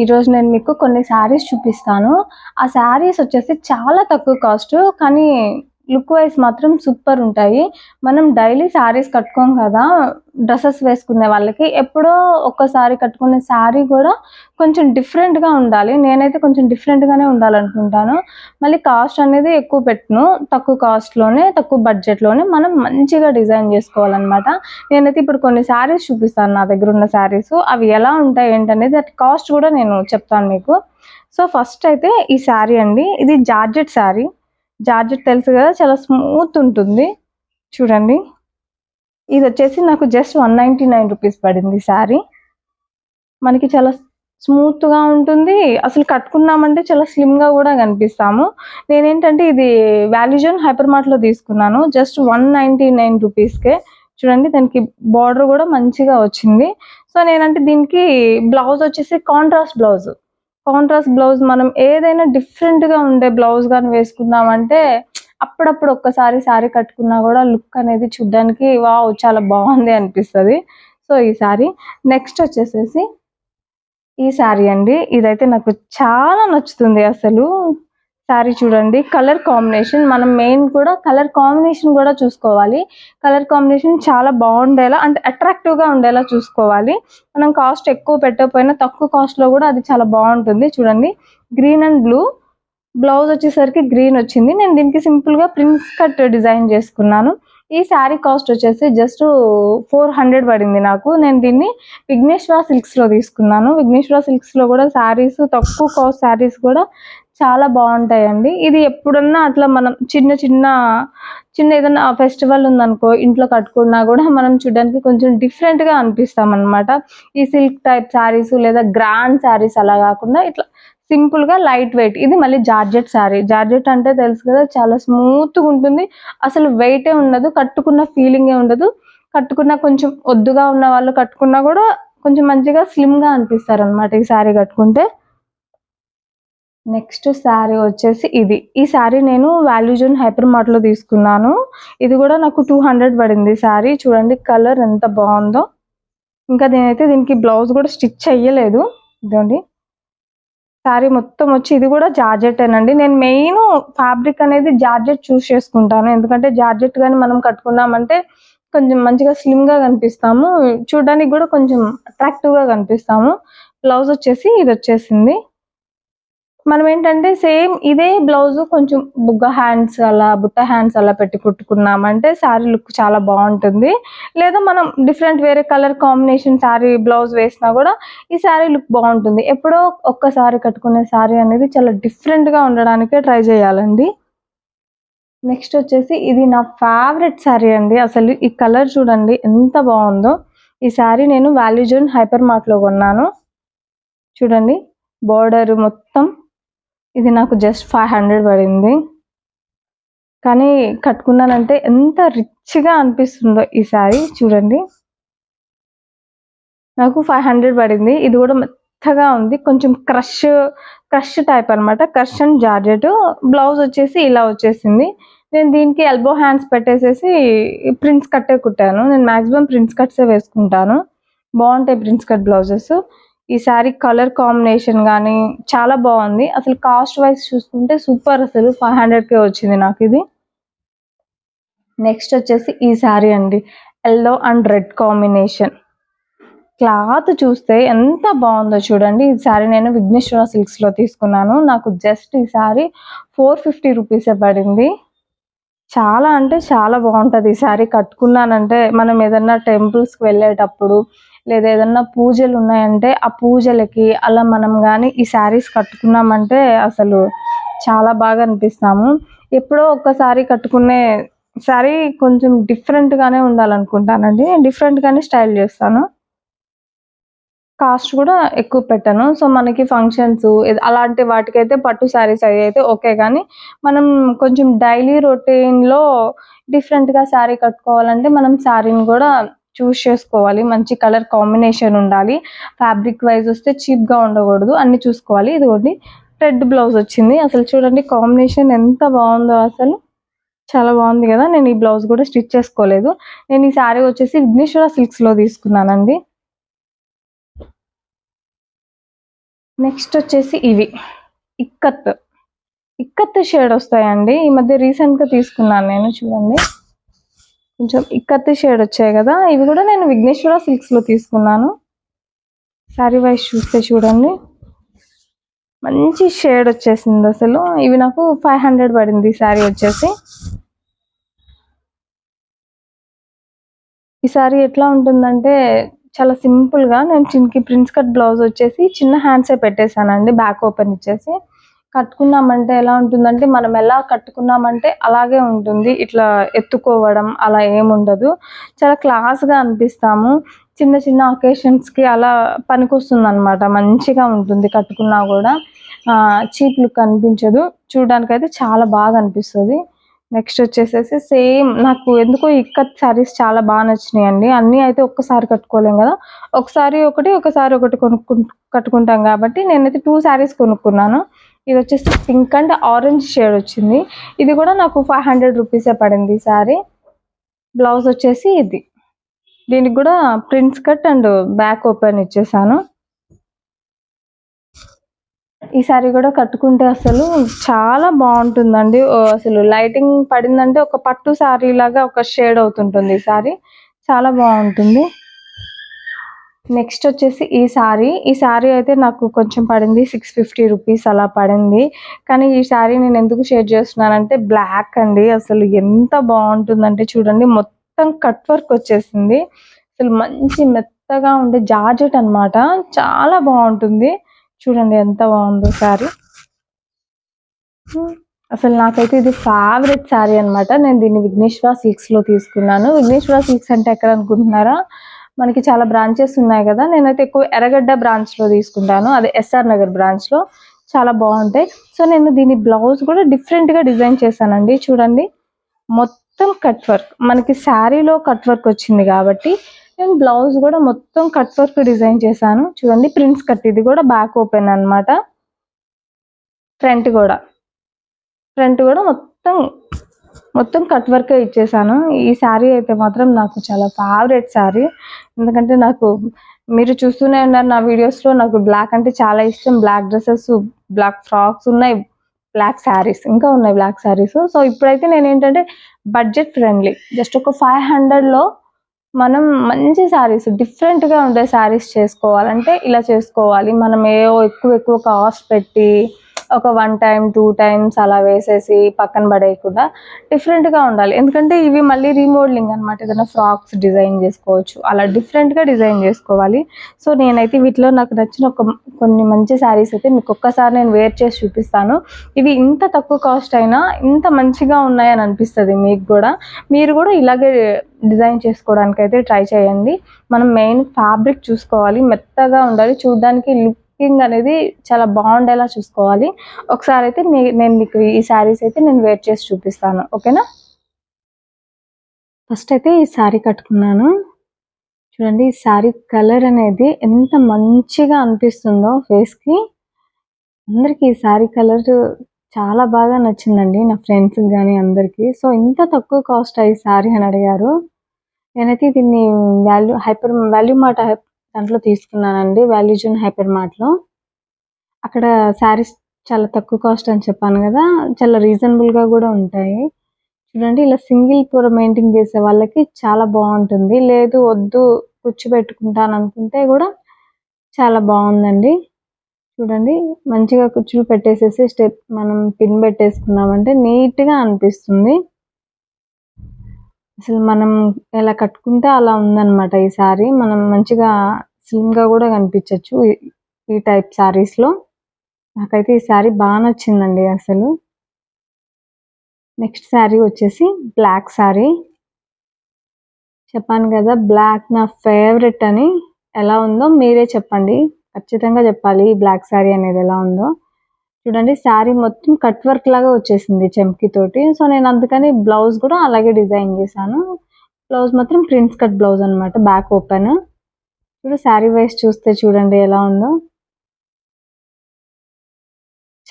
ఈరోజు నేను మీకు కొన్ని శారీస్ చూపిస్తాను. ఆ శారీస్ వచ్చేసి చాలా తక్కువ కాస్ట్, కానీ లుక్ వైజ్ మాత్రం సూపర్ ఉంటాయి. మనం డైలీ శారీస్ కట్టుకోం కదా, డ్రెస్సెస్ వేసుకునే వాళ్ళకి ఎప్పుడో ఒక్కసారి కట్టుకునే శారీ కూడా కొంచెం డిఫరెంట్గా ఉండాలి. నేనైతే కొంచెం డిఫరెంట్గానే ఉండాలనుకుంటాను. మళ్ళీ కాస్ట్ అనేది ఎక్కువ పెట్టను, తక్కువ కాస్ట్లోనే తక్కువ బడ్జెట్లోనే మనం మంచిగా డిజైన్ చేసుకోవాలన్నమాట. నేనైతే ఇప్పుడు కొన్ని శారీస్ చూపిస్తాను, నా దగ్గర ఉన్న శారీస్ అవి ఎలా ఉంటాయి ఏంటనేది, దట్ కాస్ట్ కూడా నేను చెప్తాను మీకు. సో ఫస్ట్ అయితే ఈ శారీ అండి, ఇది జార్జెట్ శారీ. జార్జెట్ తెలుసు కదా, చాలా స్మూత్ ఉంటుంది. చూడండి, ఇది వచ్చేసి నాకు జస్ట్ 199 రూపీస్ పడింది శారీ. మనకి చాలా స్మూత్గా ఉంటుంది, అసలు కట్టుకున్నామంటే చాలా స్లిమ్గా కూడా కనిపిస్తాము. నేనేంటంటే ఇది వాల్యూజన్ హైపర్ మార్ట్లో తీసుకున్నాను, జస్ట్ 199 రూపీస్కే. చూడండి, దానికి బార్డర్ కూడా మంచిగా వచ్చింది. సో నేనంటే దీనికి బ్లౌజ్ వచ్చేసి కాంట్రాస్ట్ బ్లౌజ్ మనం ఏదైనా డిఫరెంట్గా ఉండే బ్లౌజ్ కానీ వేసుకున్నామంటే అప్పుడప్పుడు ఒక్కసారి శారీ కట్టుకున్నా కూడా లుక్ అనేది చూడ్డానికి వావ్ చాలా బాగుంది అనిపిస్తుంది. సో ఈ శారీ. నెక్స్ట్ వచ్చేసేసి ఈ శారీ అండి, ఇదైతే నాకు చాలా నచ్చుతుంది అసలు. శారీ చూడండి, కలర్ కాంబినేషన్, మనం మెయిన్ కూడా కలర్ కాంబినేషన్ కూడా చూసుకోవాలి. కలర్ కాంబినేషన్ చాలా బాగుండేలా, అంటే అట్రాక్టివ్గా ఉండేలా చూసుకోవాలి. మనం కాస్ట్ ఎక్కువ పెట్టకపోయినా తక్కువ కాస్ట్లో కూడా అది చాలా బాగుంటుంది. చూడండి, గ్రీన్ అండ్ బ్లూ, బ్లౌజ్ వచ్చేసరికి గ్రీన్ వచ్చింది. నేను దీనికి సింపుల్గా ప్రిన్స్ కట్ డిజైన్ చేసుకున్నాను. ఈ శారీ కాస్ట్ వచ్చేసి జస్ట్ 400 పడింది నాకు. నేను దీన్ని విఘ్నేశ్వర సిల్క్స్లో తీసుకున్నాను. విఘ్నేశ్వర సిల్క్స్లో కూడా శారీస్, తక్కువ కాస్ట్ శారీస్ కూడా చాలా బాగుంటాయండి. ఇది ఎప్పుడన్నా అట్లా మనం చిన్న ఏదైనా ఫెస్టివల్ ఉందనుకో, ఇంట్లో కట్టుకున్నా కూడా మనం చూడడానికి కొంచెం డిఫరెంట్గా అనిపిస్తాం అనమాట. ఈ సిల్క్ టైప్ శారీస్ లేదా గ్రాండ్ శారీస్ అలా కాకుండా ఇట్లా సింపుల్గా లైట్ వెయిట్. ఇది మళ్ళీ జార్జెట్ శారీ. జార్జెట్ అంటే తెలుసు కదా, చాలా స్మూత్గా ఉంటుంది, అసలు వెయిటే ఉండదు, కట్టుకున్న ఫీలింగే ఉండదు. కట్టుకున్న కొంచెం ఒద్దుగా ఉన్న వాళ్ళు కట్టుకున్నా కూడా కొంచెం మంచిగా స్లిమ్గా అనిపిస్తారు అనమాట ఈ శారీ కట్టుకుంటే. నెక్స్ట్ శారీ వచ్చేసి ఇది. ఈ శారీ నేను వాల్యూజన్ హైపర్ మార్ట్లో తీసుకున్నాను. ఇది కూడా నాకు 200 పడింది శారీ. చూడండి కలర్ ఎంత బాగుందో. ఇంకా నేనైతే దీనికి బ్లౌజ్ కూడా స్టిచ్ చెయ్యలేదు. ఇదండి శారీ మొత్తం వచ్చి, ఇది కూడా జార్జెట్టేనండి. నేను మెయిన్ ఫ్యాబ్రిక్ అనేది జార్జెట్ చూస్ చేసుకుంటాను, ఎందుకంటే జార్జెట్ కానీ మనం కట్టుకున్నామంటే కొంచెం మంచిగా స్లిమ్గా కనిపిస్తాము, చూడడానికి కూడా కొంచెం అట్రాక్టివ్గా కనిపిస్తాము. బ్లౌజ్ వచ్చేసి ఇది వచ్చేసింది. మనం ఏంటంటే సేమ్ ఇదే బ్లౌజ్ కొంచెం బుట్ట హ్యాండ్స్ అలా పెట్టి కుట్టుకున్నామంటే శారీ లుక్ చాలా బాగుంటుంది. లేదా మనం డిఫరెంట్ వేరే కలర్ కాంబినేషన్ శారీ బ్లౌజ్ వేసినా కూడా ఈ శారీ లుక్ బాగుంటుంది. ఎప్పుడో ఒక్కసారి కట్టుకునే శారీ అనేది చాలా డిఫరెంట్గా ఉండడానికే ట్రై చేయాలండి. నెక్స్ట్ వచ్చేసి ఇది నా ఫేవరెట్ శారీ అండి. అసలు ఈ కలర్ చూడండి ఎంత బాగుందో. ఈ శారీ నేను వాల్యూజన్ హైపర్ మార్ట్లో కొన్నాను. చూడండి, బోర్డర్ మొత్తం ఇది నాకు జస్ట్ 500 పడింది. కానీ కట్టుకున్నానంటే ఎంత రిచ్గా అనిపిస్తుందో ఈ శారీ. చూడండి, నాకు 500 పడింది. ఇది కూడా మెత్తగా ఉంది, కొంచెం క్రష్ టైప్ అనమాట. Crush and georgette. బ్లౌజ్ వచ్చేసి ఇలా వచ్చేసింది. నేను దీనికి ఎల్బో హ్యాండ్స్ పెట్టేసేసి ప్రిన్స్ కట్టే కుట్టాను. నేను మ్యాక్సిమం ప్రిన్స్ కట్సే వేసుకుంటాను, బాగుంటాయి ప్రిన్స్ కట్ బ్లౌజెస్. ఈ శారీ కలర్ కాంబినేషన్ కానీ చాలా బాగుంది. అసలు కాస్ట్ వైజ్ చూసుకుంటే సూపర్, అసలు 500కే వచ్చింది నాకు ఇది. నెక్స్ట్ వచ్చేసి ఈ శారీ అండి, yellow and red combination. Cloth చూస్తే ఎంత బాగుందో చూడండి. ఈ శారీ నేను విఘ్నేశ్వర సిల్క్స్లో తీసుకున్నాను. నాకు జస్ట్ ఈ శారీ 450 రూపీసే పడింది. చాలా అంటే చాలా బాగుంటుంది ఈ శారీ. కట్టుకున్నానంటే మనం ఏదన్నా టెంపుల్స్కి వెళ్ళేటప్పుడు లేదా ఏదన్నా పూజలు ఉన్నాయంటే ఆ పూజలకి అలా మనం కానీ ఈ శారీస్ కట్టుకున్నామంటే అసలు చాలా బాగా అనిపిస్తాము. ఎప్పుడో ఒక్కసారి కట్టుకునే శారీ కొంచెం డిఫరెంట్గానే ఉండాలనుకుంటానండి, డిఫరెంట్గానే స్టైల్ చేస్తాను. కాస్ట్ కూడా ఎక్కువ పెట్టను. సో మనకి ఫంక్షన్స్ అలాంటి వాటికైతే పట్టు శారీస్ అవి అయితే ఓకే, కానీ మనం కొంచెం డైలీ రొటీన్లో డిఫరెంట్గా శారీ కట్టుకోవాలంటే మనం శారీని కూడా చూస్ చేసుకోవాలి. మంచి కలర్ కాంబినేషన్ ఉండాలి, ఫ్యాబ్రిక్ వైజ్ వస్తే చీప్గా ఉండకూడదు, అన్నీ చూసుకోవాలి. ఇదిగోండి, రెడ్ బ్లౌజ్ వచ్చింది. అసలు చూడండి కాంబినేషన్ ఎంత బాగుందో, అసలు చాలా బాగుంది కదా. నేను ఈ బ్లౌజ్ కూడా స్టిచ్ చేసుకోలేదు. నేను ఈ శారీ వచ్చేసి విఘ్నేశ్వర సిల్క్స్లో తీసుకున్నానండి. నెక్స్ట్ వచ్చేసి ఇవి ఇక్కత్ ఇక్కత్ షేడ్ వస్తాయండి. ఈ మధ్య రీసెంట్గా తీసుకున్నాను నేను. చూడండి కొంచెం ఇక్కత్ షేడ్ వచ్చాయి కదా, ఇవి కూడా నేను విఘ్నేశ్వర సిల్క్స్లో తీసుకున్నాను. శారీ వైజ్ చూస్తే చూడండి మంచి షేడ్ వచ్చేసింది అసలు. ఇవి నాకు 500 పడింది శారీ వచ్చేసి. ఈ శారీ ఎట్లా ఉంటుందంటే చాలా సింపుల్గా నేను చిన్నకి ప్రిన్స్ కట్ బ్లౌజ్ వచ్చేసి చిన్న హ్యాండ్సే పెట్టేశానండి, బ్యాక్ ఓపెన్ ఇచ్చేసి. కట్టుకున్నామంటే ఎలా ఉంటుందంటే మనం ఎలా కట్టుకున్నామంటే అలాగే ఉంటుంది, ఇట్లా ఎత్తుకోవడం అలా ఏముండదు. చాలా క్లాస్గా అనిపిస్తాము. చిన్న చిన్న ఒకేషన్స్కి అలా పనికొస్తుంది అనమాట. మంచిగా ఉంటుంది కట్టుకున్నా కూడా, చీప్ లుక్ అనిపించదు. చూడడానికైతే చాలా బాగా అనిపిస్తుంది. నెక్స్ట్ వచ్చేసేసి సేమ్ నాకు ఎందుకో ఇక్కత్ శారీస్ చాలా బాగా నచ్చినాయండి. అన్నీ అయితే ఒక్కసారి కట్టుకోలేం కదా, ఒకసారి ఒకటి కట్టుకుంటాం కాబట్టి నేనైతే 2 శారీస్ కొనుక్కున్నాను. ఇది వచ్చేసి పింక్ అండ్ ఆరెంజ్ షేడ్ వచ్చింది. ఇది కూడా నాకు 500 రూపీసే పడింది ఈ శారీ. బ్లౌజ్ వచ్చేసి ఇది, దీనికి కూడా prince cut and back open ఇచ్చేసాను. ఈ శారీ కూడా కట్టుకుంటే అసలు చాలా బాగుంటుందండి. అసలు లైటింగ్ పడిందంటే ఒక పట్టు శారీ లాగా ఒక షేడ్ అవుతుంటుంది ఈ శారీ, చాలా బాగుంటుంది. నెక్స్ట్ వచ్చేసి ఈ శారీ అయితే నాకు కొంచెం పడింది 650 రూపీస్ అలా పడింది. కానీ ఈ శారీ నేను ఎందుకు షేర్ చేస్తున్నానంటే బ్లాక్ అండి. అసలు ఎంత బాగుంటుందంటే చూడండి మొత్తం కట్ వర్క్ వచ్చేసింది. అసలు మంచి మెత్తగా ఉండే జార్జెట్ అనమాట, చాలా బాగుంటుంది. చూడండి ఎంత బాగుందో శారీ. అసలు నాకైతే ఇది ఫేవరెట్ శారీ అనమాట. నేను దీన్ని విఘ్నేశ్వర సిల్క్స్లో తీసుకున్నాను. విఘ్నేశ్వర సిల్క్స్ అంటే ఎక్కడ అనుకుంటున్నారా, మనకి చాలా బ్రాంచెస్ ఉన్నాయి కదా. నేనైతే ఎక్కువ ఎర్రగడ్డ బ్రాంచ్లో తీసుకుంటాను, అదే ఎస్ఆర్ నగర్ బ్రాంచ్లో. చాలా బాగుంటాయి. సో నేను దీని బ్లౌజ్ కూడా డిఫరెంట్గా డిజైన్ చేశానండి. చూడండి మొత్తం కట్ వర్క్, మనకి శారీలో కట్ వర్క్ వచ్చింది కాబట్టి నేను బ్లౌజ్ కూడా మొత్తం కట్ వర్క్ డిజైన్ చేశాను. చూడండి ప్రిన్స్ కట్, ఇది కూడా బ్యాక్ ఓపెన్ అనమాట. ఫ్రంట్ కూడా మొత్తం కట్ వర్కే ఇచ్చేసాను. ఈ శారీ అయితే మాత్రం నాకు చాలా ఫేవరెట్ శారీ. ఎందుకంటే నాకు మీరు చూస్తూనే ఉన్నారు నా వీడియోస్లో, నాకు బ్లాక్ అంటే చాలా ఇష్టం. బ్లాక్ డ్రెస్సెస్, బ్లాక్ ఫ్రాక్స్ ఉన్నాయి, బ్లాక్ శారీస్ ఇంకా ఉన్నాయి బ్లాక్ శారీస్. సో ఇప్పుడైతే నేను ఏంటంటే బడ్జెట్ ఫ్రెండ్లీ, జస్ట్ ఒక 500లో మనం మంచి శారీస్, డిఫరెంట్గా ఉండే శారీస్ చేసుకోవాలంటే ఇలా చేసుకోవాలి. మనం ఎక్కువ కాస్ట్ పెట్టి ఒక 1 టైం 2 టైమ్స్ అలా వేసేసి పక్కన పడేయకుండా డిఫరెంట్గా ఉండాలి. ఎందుకంటే ఇవి మళ్ళీ రీమోడలింగ్ అనమాట, ఏదైనా ఫ్రాక్స్ డిజైన్ చేసుకోవచ్చు, అలా డిఫరెంట్గా డిజైన్ చేసుకోవాలి. సో నేనైతే వీటిలో నాకు నచ్చిన కొన్ని మంచి శారీస్ అయితే మీకు ఒక్కసారి నేను వేర్ చేసి చూపిస్తాను. ఇవి ఇంత తక్కువ కాస్ట్ అయినా ఇంత మంచిగా ఉన్నాయని అనిపిస్తుంది మీకు కూడా. మీరు కూడా ఇలాగే డిజైన్ చేసుకోవడానికి అయితే ట్రై చేయండి. మనం మెయిన్ ఫ్యాబ్రిక్ చూసుకోవాలి, మెత్తగా ఉండాలి, చూడడానికి లుకింగ్ అనేది చాలా బాగుండేలా చూసుకోవాలి. ఒకసారి అయితే నేను మీకు ఈ శారీస్ అయితే నేను వేర్ చేసి చూపిస్తాను, ఓకేనా. ఫస్ట్ అయితే ఈ శారీ కట్టుకున్నాను. చూడండి ఈ శారీ కలర్ అనేది ఎంత మంచిగా అనిపిస్తుందో ఫేస్కి. అందరికీ ఈ శారీ కలర్ చాలా బాగా నచ్చిందండి, నా ఫ్రెండ్స్కి కానీ అందరికీ. సో ఇంత తక్కువ కాస్ట్ ఈ శారీ అని అడిగారు. నేనైతే దీన్ని వాల్యూ మార్ట్ దాంట్లో తీసుకున్నానండి, వాల్యూ జోన్ హైపర్ మార్ట్లో. అక్కడ శారీస్ చాలా తక్కువ కాస్ట్ అని చెప్పాను కదా, చాలా రీజనబుల్గా కూడా ఉంటాయి. చూడండి ఇలా సింగిల్ పొర మెయింటైన్ చేసే వాళ్ళకి చాలా బాగుంటుంది. లేదు వద్దు కూర్చోబెట్టుకుంటాను అనుకుంటే కూడా చాలా బాగుందండి. చూడండి మంచిగా కుచ్చులు పెట్టేసేసి మనం పిన్ పెట్టేసుకున్నామంటే నీట్గా అనిపిస్తుంది. అసలు మనం ఎలా కట్టుకుంటే అలా ఉందన్నమాట ఈ శారీ. మనం మంచిగా స్లిమ్గా కూడా కనిపించవచ్చు ఈ టైప్ శారీస్లో. నాకైతే ఈ శారీ బాగా నచ్చిందండి అసలు. నెక్స్ట్ శారీ వచ్చేసి బ్లాక్ శారీ. చెప్పాను కదా బ్లాక్ నా ఫేవరెట్ అని. ఎలా ఉందో మీరే చెప్పండి, ఖచ్చితంగా చెప్పాలి ఈ బ్లాక్ శారీ అనేది ఎలా ఉందో. చూడండి శారీ మొత్తం కట్ వర్క్ లాగా వచ్చేసింది చెంకితోటి. సో నేను అందుకని బ్లౌజ్ కూడా అలాగే డిజైన్ చేశాను. బ్లౌజ్ మాత్రం ప్రిన్స్ కట్ బ్లౌజ్ అనమాట, బ్యాక్ ఓపెన్. ఇప్పుడు శారీ వైజ్ చూస్తే చూడండి ఎలా ఉందో,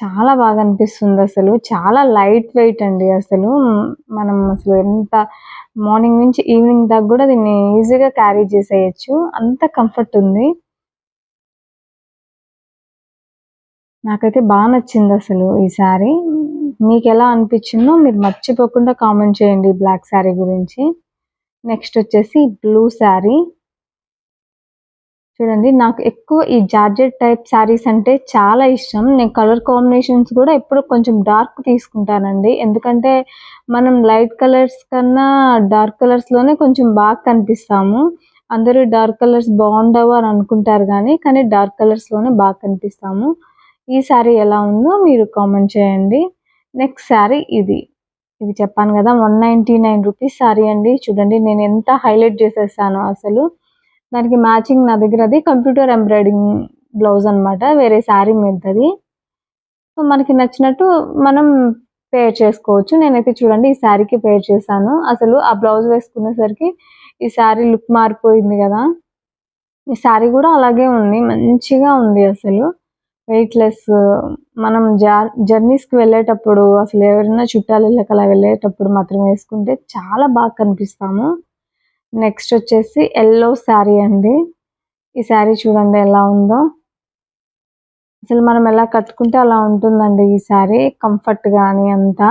చాలా బాగా అనిపిస్తుంది అసలు. చాలా లైట్ వెయిట్ అండి అసలు. మనం అసలు ఎంత మార్నింగ్ నుంచి ఈవినింగ్ దాకా కూడా దీన్ని ఈజీగా క్యారీ చేసేయచ్చు, అంత కంఫర్ట్ ఉంది. నాకైతే బాగా నచ్చింది అసలు ఈ శారీ. మీకు ఎలా అనిపించిందో మీరు మర్చిపోకుండా కామెంట్ చేయండి ఈ బ్లాక్ శారీ గురించి. నెక్స్ట్ వచ్చేసి బ్లూ శారీ. చూడండి, నాకు ఎక్కువ ఈ జార్జెట్ టైప్ శారీస్ అంటే చాలా ఇష్టం. నేను కలర్ కాంబినేషన్స్ కూడా ఎప్పుడు కొంచెం డార్క్ తీసుకుంటానండి. ఎందుకంటే మనం లైట్ కలర్స్ కన్నా డార్క్ కలర్స్లోనే కొంచెం బాగా కనిపిస్తాము. అందరూ డార్క్ కలర్స్ బాగుండవు అని అనుకుంటారు కానీ డార్క్ కలర్స్లోనే బాగా కనిపిస్తాము. ఈ శారీ ఎలా ఉందో మీరు కామెంట్ చేయండి. నెక్స్ట్ శారీ ఇది చెప్పాను కదా, 199 రూపీస్ శారీ అండి. చూడండి నేను ఎంత హైలైట్ చేసేసానో అసలు. దానికి మ్యాచింగ్ నా దగ్గర అది కంప్యూటర్ ఎంబ్రాయిడింగ్ బ్లౌజ్ అనమాట, వేరే శారీ మీదది. సో మనకి నచ్చినట్టు మనం పేర్ చేసుకోవచ్చు. నేనైతే చూడండి ఈ శారీకి పేర్ చేశాను. అసలు ఆ బ్లౌజ్ వేసుకునేసరికి ఈ శారీ లుక్ మారిపోయింది కదా. ఈ శారీ కూడా అలాగే ఉంది, మంచిగా ఉంది అసలు. వెయిట్‌లెస్. మనం జర్నీస్‌కి వెళ్ళేటప్పుడు అసలు ఎవరైనా చుట్టాలు ఇళ్ళకి అలా వెళ్ళేటప్పుడు మాత్రం వేసుకుంటే చాలా బాగా కనిపిస్తాము. నెక్స్ట్ వచ్చేసి యెల్లో శారీ అండి. ఈ శారీ చూడండి ఎలా ఉందో. అసలు మనం ఎలా కట్టుకుంటే అలా ఉంటుందండి ఈ శారీ. కంఫర్ట్ గానీ అంతా.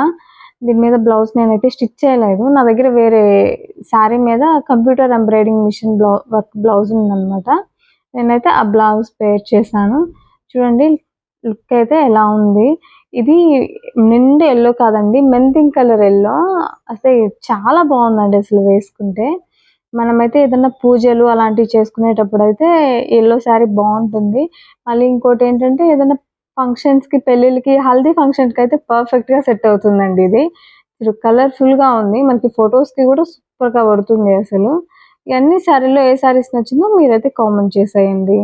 దీని మీద బ్లౌజ్ నేనైతే స్టిచ్ చేయలేదు. నా దగ్గర వేరే శారీ మీద computer embroidering machine work blouse ఉందనమాట. నేనైతే ఆ బ్లౌజ్ పేర్ చేశాను. చూడండి లుక్ అయితే ఎలా ఉంది. ఇది నిండు యెల్లో కాదండి, మెంతింగ్ కలర్ యెల్లో. అసలు చాలా బాగుందండి అసలు వేసుకుంటే. మనమైతే ఏదన్నా పూజలు అలాంటివి చేసుకునేటప్పుడైతే యెల్లో శారీ బాగుంటుంది. మళ్ళీ ఇంకోటేంటంటే ఏదైనా ఫంక్షన్స్‌కి, పెళ్ళిళ్ళకి, హల్దీ ఫంక్షన్స్‌కి అయితే పర్ఫెక్ట్‌గా సెట్ అవుతుందండి ఇది. ఇప్పుడు కలర్‌ఫుల్‌గా ఉంది. మనకి ఫోటోస్‌కి కూడా సూపర్‌గా పడుతుంది అసలు. ఇవన్నీ శారీలో ఏ శారీస్ నచ్చిందో మీరైతే కామెంట్ చేసేయండి.